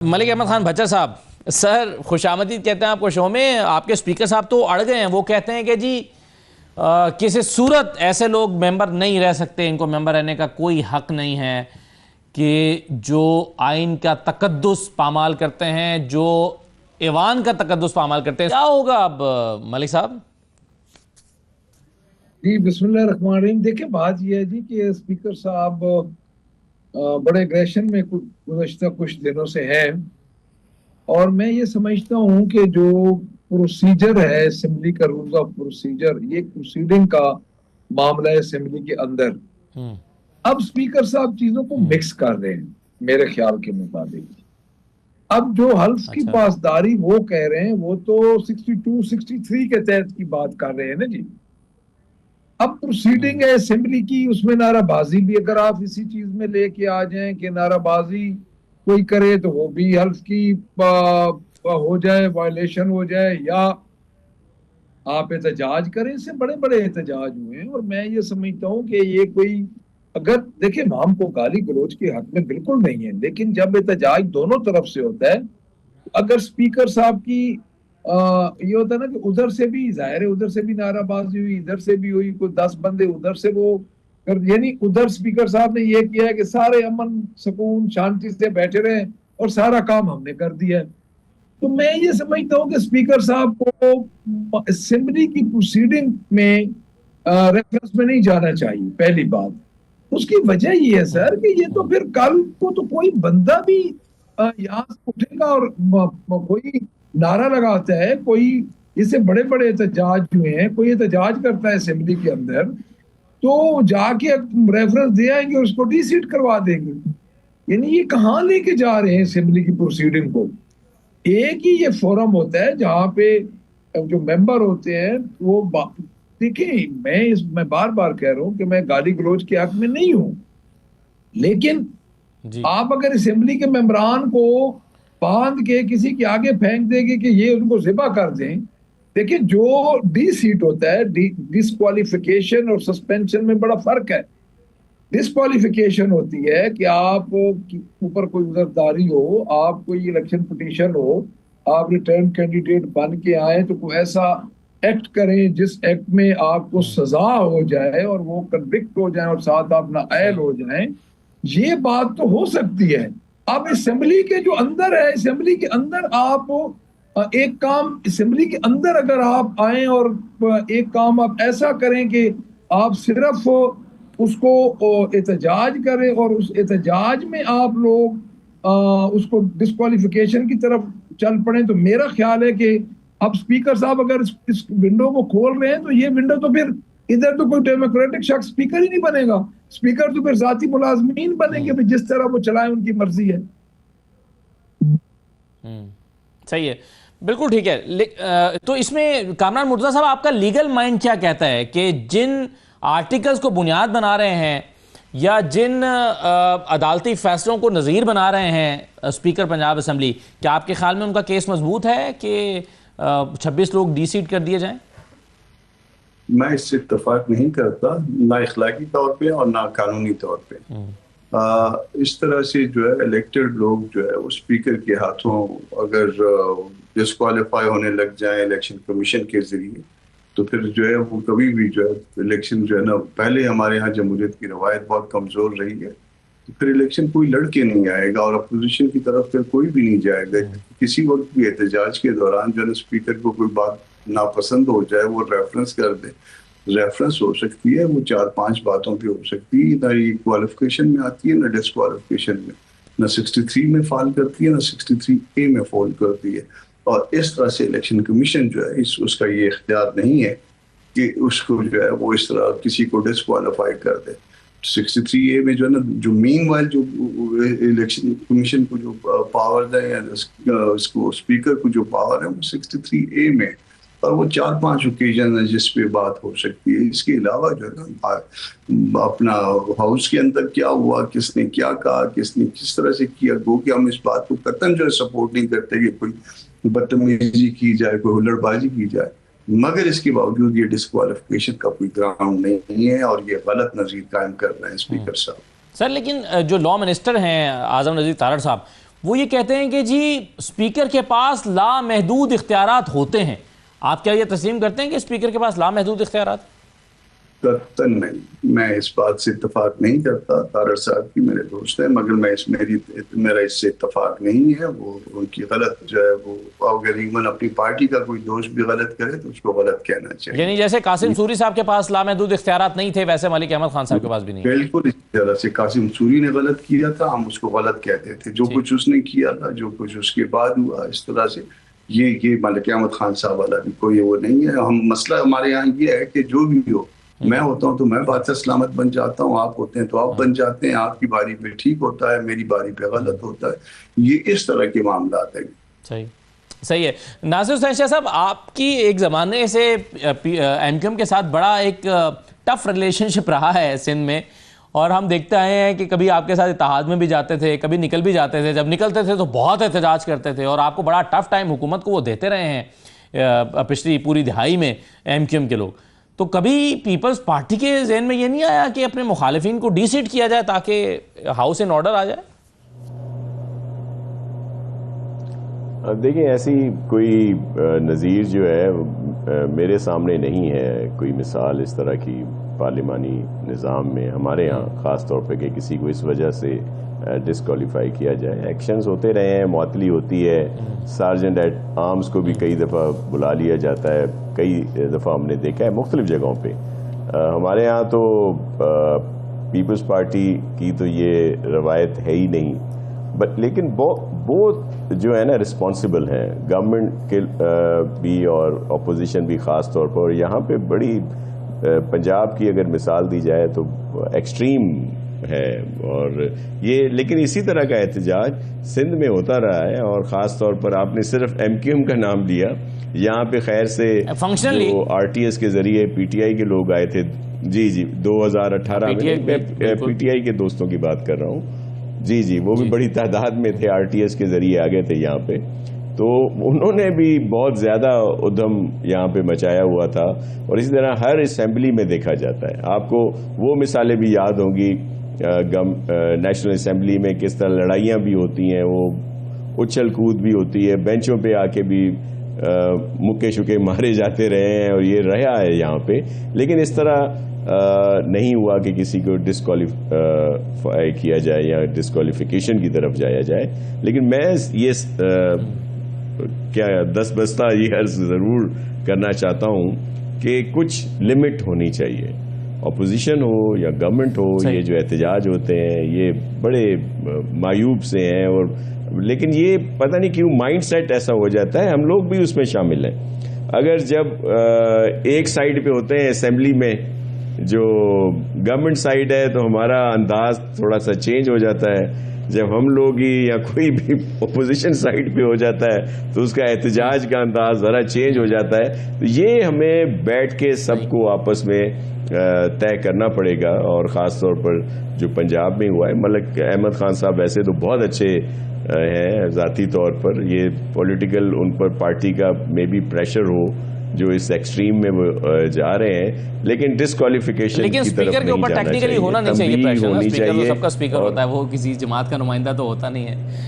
ملک احمد خان بھچر صاحب، سر خوش آمدید کہتے ہیں آپ کو شو میں۔ آپ کے سپیکر صاحب تو اڑ گئے ہیں، وہ کہتے ہیں کہ جی کسی صورت ایسے لوگ ممبر نہیں رہ سکتے، ان کو ممبر رہنے کا کوئی حق نہیں ہے کہ جو آئین کا تقدس پامال کرتے ہیں، جو ایوان کا تقدس پامال کرتے ہیں۔ کیا ہوگا اب ملک صاحب؟ جی بسم اللہ الرحمن الرحیم۔ دیکھیں بات یہ ہے جی کہ اسپیکر صاحب بڑے اگریشن میں گزشتہ کچھ دنوں سے ہے، اور میں یہ سمجھتا ہوں کہ جو پروسیجر ہے اسمبلی کا، رولز آف پروسیجر، یہ پروسیڈنگ کا معاملہ ہے اسمبلی کے اندر۔ اب اسپیکر صاحب چیزوں کو مکس کر رہے ہیں میرے خیال کے مطابق۔ اب جو حلف کی پاسداری وہ کہہ رہے ہیں، وہ تو 62 63 کے تحت کی بات کر رہے ہیں نا جی۔ اب پروسیڈنگ ہے اسمبلی کی، اس میں نعرہ بازی بھی اگر آپ اسی چیز میں لے کے آ جائیں کہ نعرہ بازی کوئی کرے تو وہ بھی حلف کی ہو جائے، وائلیشن ہو جائے، یا آپ احتجاج کریں۔ اس سے بڑے بڑے احتجاج ہوئے ہیں، اور میں یہ سمجھتا ہوں کہ یہ کوئی، اگر دیکھیں ہم کو گالی گلوچ کے حق میں بالکل نہیں ہے، لیکن جب احتجاج دونوں طرف سے ہوتا ہے، اگر اسپیکر صاحب کی یہ ہوتا ہے نا کہ ادھر سے بھی ظاہر ہے، ادھر سے بھی نعرہ بازی ہوئی، ادھر سے بھی ہوئی، کوئی 10 بندے ادھر سے وہ یعنی ادھر اسپیکر صاحب نے یہ کیا ہے کہ سارے امن سکون شانتی سے بیٹھے رہے اور سارا کام ہم نے کر دیا ہے۔ تو میں یہ سمجھتا ہوں کہ اسپیکر صاحب کو اسمبلی کی پروسیڈنگ میں ریفرنس میں نہیں جانا چاہیے، پہلی بات۔ اس کی وجہ یہ ہے سر کہ یہ تو پھر کل کو تو کوئی بندہ بھی یہاں سے اٹھے گا اور کوئی نعرہ لگاتا ہے، کوئی اس سے بڑے بڑے احتجاج ہوئے ہیں، کوئی احتجاج کرتا ہے اسمبلی کے اندر، تو جا کے ریفرنس دے آئیں گے اور اس کو ڈی سیٹ کروا دیں گے۔ یعنی یہ کہاں لے کے جا رہے ہیں اسمبلی کی پروسیڈنگ کو؟ ایک ہی یہ فورم ہوتا ہے جہاں پہ جو ممبر ہوتے ہیں وہ دیکھیں، میں بار بار کہہ رہا ہوں کہ میں گالی گلوچ کے حق میں نہیں ہوں، لیکن آپ اگر اسمبلی کے ممبران کو باندھ کے کسی کے آگے پھینک دیں گے کہ یہ ان کو ذبح کر دیں، دیکھیں جو ڈی سیٹ ہوتا ہے، ڈسکوالیفیکیشن اور سسپینشن میں بڑا فرق ہے۔ ڈسکوالیفیکیشن ہوتی ہے کہ آپ اوپر کوئی عذرداری ہو، آپ کوئی الیکشن پٹیشن ہو، آپ ریٹرن کینڈیڈیٹ بن کے آئیں تو کوئی ایسا ایکٹ کریں جس ایکٹ میں آپ کو سزا ہو جائے اور وہ کنوکٹ ہو جائیں اور ساتھ آپ نااہل ہو جائیں، یہ بات تو ہو سکتی ہے۔ اب اسمبلی کے جو اندر ہے، اسمبلی کے اندر آپ ایک کام، اسمبلی کے اندر اگر آپ آئیں اور ایک کام آپ ایسا کریں کہ آپ صرف اس کو احتجاج کریں اور اس احتجاج میں آپ لوگ اس کو ڈسکوالیفیکیشن کی طرف چل پڑیں، تو میرا خیال ہے کہ اب اسپیکر صاحب اگر اس ونڈو کو کھول رہے ہیں تو یہ ونڈو تو پھر ادھر تو کوئی ڈیموکریٹک شخص اسپیکر ہی نہیں بنے گا۔ اسپیکر تو پھر ذاتی ملازمین بنیں گے، جس طرح وہ چلائیں ان کی مرضی ہے۔ صحیح ہے، بالکل ٹھیک ہے۔ تو اس میں کامران مرتضیٰ صاحب آپ کا لیگل مائنڈ کیا کہتا ہے کہ جن آرٹیکلز کو بنیاد بنا رہے ہیں یا جن عدالتی فیصلوں کو نظیر بنا رہے ہیں اسپیکر پنجاب اسمبلی، کیا آپ کے خیال میں ان کا کیس مضبوط ہے کہ 26 لوگ ڈی سیٹ کر دیے جائیں؟ میں اس سے اتفاق نہیں کرتا، نہ اخلاقی طور پہ اور نہ قانونی طور پہ۔ اس طرح سے جو ہے الیکٹڈ لوگ جو ہے وہ اسپیکر کے ہاتھوں اگر ڈسکوالیفائی ہونے لگ جائیں الیکشن کمیشن کے ذریعے، تو پھر جو ہے وہ کبھی بھی جو ہے الیکشن جو ہے نا، پہلے ہمارے ہاں جمہوریت کی روایت بہت کمزور رہی ہے، تو پھر الیکشن کوئی لڑ کے نہیں آئے گا اور اپوزیشن کی طرف پھر کوئی بھی نہیں جائے گا۔ کسی وقت بھی احتجاج کے دوران جو ہے اسپیکر کو کوئی بات ناپسند ہو جائے، وہ ریفرنس کر دے، ریفرنس ہو سکتی ہے، وہ 4-5 باتوں پہ ہو سکتی ہے، نہ یہ کوالیفیکیشن میں آتی ہے نہ ڈسکوالیفیکیشن میں، نہ 63 میں فال کرتی ہے نہ 63A میں فال کرتی ہے۔ اور اس طرح سے الیکشن کمیشن جو ہے اس کا یہ اختیار نہیں ہے کہ اس کو جو ہے وہ اس طرح کسی کو ڈسکوالیفائی کر دے۔ 63A میں جو ہے نا، جو مین وائل جو الیکشن کمیشن کو جو پاور ہے یا اس کو اسپیکر کو جو پاور ہے وہ 63A میں، اور وہ 4-5 اوکیزن ہے جس پہ بات ہو سکتی ہے۔ اس کے علاوہ جو ہے نا اپنا ہاؤس کے اندر کیا ہوا، کس نے کیا کہا، کس نے کس طرح سے کیا، گو کہ ہم اس بات کو قطعاً جو ہے سپورٹ نہیں کرتے کہ کوئی بدتمیزی کی جائے، کوئی ہلڑ بازی کی جائے، مگر اس کے باوجود یہ ڈسکوالیفیکیشن کا کوئی گراؤنڈ نہیں ہے اور یہ غلط نظیر قائم کر رہے ہیں اسپیکر صاحب۔ سر لیکن جو لا منسٹر ہیں اعظم نذیر تارڑ صاحب، وہ یہ کہتے ہیں کہ جی اسپیکر کے پاس لامحدود اختیارات ہوتے ہیں. آپ کیا یہ تسلیم کرتے ہیں کہ اسپیکر کے پاس لامحدود اختیارات؟ قطعاً نہیں. میں اس بات سے اتفاق نہیں کرتا. طارق صاحب کی میرے دوست ہیں، مگر میرا اس سے اتفاق نہیں ہے. وہ ان کی غلط جو ہے وہ، اگر ایون اپنی پارٹی کا کوئی دوست بھی غلط کرے تو اس کو غلط کہنا چاہیے. یعنی جیسے قاسم سوری صاحب کے پاس لامحدود اختیارات نہیں تھے، ویسے ملک احمد خان صاحب کے پاس بھی نہیں. بالکل اسی طرح سے قاسم سوری نے غلط کیا تھا، ہم اس کو غلط کہتے تھے. جو کچھ اس نے کیا تھا، جو کچھ اس کے بعد ہوا، اس طرح سے یہ ملک احمد خان صاحب والا بھی کوئی وہ نہیں ہے. ہم مسئلہ ہمارے یہاں یہ ہے کہ جو بھی ہو، میں ہوتا ہوں تو میں بادشاہ سلامت بن جاتا ہوں، آپ ہوتے ہیں تو آپ بن جاتے ہیں. آپ کی باری پہ ٹھیک ہوتا ہے، میری باری پہ غلط ہوتا ہے. یہ اس طرح کے معاملات ہیں. صحیح ہے. ناصر حسین شاہ صاحب، آپ کی ایک زمانے سے ایم کیو ایم کے ساتھ بڑا ایک ٹف ریلیشن شپ رہا ہے سندھ میں، اور ہم دیکھتے آئے ہیں کہ کبھی آپ کے ساتھ اتحاد میں بھی جاتے تھے، کبھی نکل بھی جاتے تھے. جب نکلتے تھے تو بہت احتجاج کرتے تھے، اور آپ کو بڑا ٹف ٹائم حکومت کو وہ دیتے رہے ہیں پچھلی پوری دہائی میں ایم کیو ایم کے لوگ. تو کبھی پیپلز پارٹی کے ذہن میں یہ نہیں آیا کہ اپنے مخالفین کو ڈی سیٹ کیا جائے تاکہ ہاؤس ان آرڈر آ جائے؟ دیکھیں، ایسی کوئی نظیر جو ہے میرے سامنے نہیں ہے کوئی مثال اس طرح کی پارلیمانی نظام میں ہمارے ہاں، خاص طور پہ کہ کسی کو اس وجہ سے ڈسکوالیفائی کیا جائے. ایکشنز ہوتے رہے ہیں، معطلی ہوتی ہے، سارجنٹ ایٹ آرمز کو بھی کئی دفعہ بلا لیا جاتا ہے، کئی دفعہ ہم نے دیکھا ہے مختلف جگہوں پہ. ہمارے ہاں تو پیپلز پارٹی کی تو یہ روایت ہے ہی نہیں. لیکن بہت جو ہے نا رسپانسبل ہیں، گورنمنٹ کے بھی اور اپوزیشن بھی خاص طور پر. اور یہاں پہ بڑی پنجاب کی اگر مثال دی جائے تو ایکسٹریم ہے. اور یہ لیکن اسی طرح کا احتجاج سندھ میں ہوتا رہا ہے. اور خاص طور پر آپ نے صرف ایم کیو ایم کا نام لیا، یہاں پہ خیر سے جو آر ٹی ایس کے ذریعے پی ٹی آئی کے لوگ آئے تھے. جی 2018 میں پی ٹی آئی کے دوستوں کی بات کر رہا ہوں. جی وہ بھی بڑی تعداد میں تھے، آر ٹی ایس کے ذریعے آ گئے تھے یہاں پہ. تو انہوں نے بھی بہت زیادہ ادھم یہاں پہ مچایا ہوا تھا. اور اسی طرح ہر اسمبلی میں دیکھا جاتا ہے. آپ کو وہ مثالیں بھی یاد ہوں گی نیشنل اسمبلی میں کس طرح لڑائیاں بھی ہوتی ہیں، وہ اچھل کود بھی ہوتی ہے، بینچوں پہ آ کے بھی مکے شکے مارے جاتے رہے ہیں، اور یہ رہا ہے یہاں پہ. لیکن اس طرح نہیں ہوا کہ کسی کو ڈسکوالیفائی کیا جائے یا ڈسکوالیفیکیشن کی طرف جایا جائے. لیکن میں یہ کیا دس بستہ یہ عرض ضرور کرنا چاہتا ہوں کہ کچھ لمٹ ہونی چاہیے. اپوزیشن ہو یا گورنمنٹ ہو، یہ جو احتجاج ہوتے ہیں یہ بڑے معیوب سے ہیں. اور لیکن یہ پتہ نہیں کیوں مائنڈ سیٹ ایسا ہو جاتا ہے، ہم لوگ بھی اس میں شامل ہیں. اگر جب ایک سائیڈ پہ ہوتے ہیں اسمبلی میں جو گورنمنٹ سائیڈ ہے تو ہمارا انداز تھوڑا سا چینج ہو جاتا ہے. جب ہم لوگ ہی یا کوئی بھی اپوزیشن سائیڈ پہ ہو جاتا ہے تو اس کا احتجاج کا انداز ذرا چینج ہو جاتا ہے. تو یہ ہمیں بیٹھ کے سب کو آپس میں طے کرنا پڑے گا. اور خاص طور پر جو پنجاب میں ہوا ہے، ملک احمد خان صاحب ویسے تو بہت اچھے ہیں ذاتی طور پر، یہ پولیٹیکل ان پر پارٹی کا میں بھی پریشر ہو جو اس ایکسٹریم میں وہ جا رہے ہیں. لیکن ڈسکوالیفیکیشن کی طرف اسپیکر کے اوپر ٹیکنیکلی ہونا نہیں چاہیے پریشر. اسپیکر تو سب کا اسپیکر ہوتا ہے، وہ کسی جماعت کا نمائندہ تو ہوتا نہیں ہے.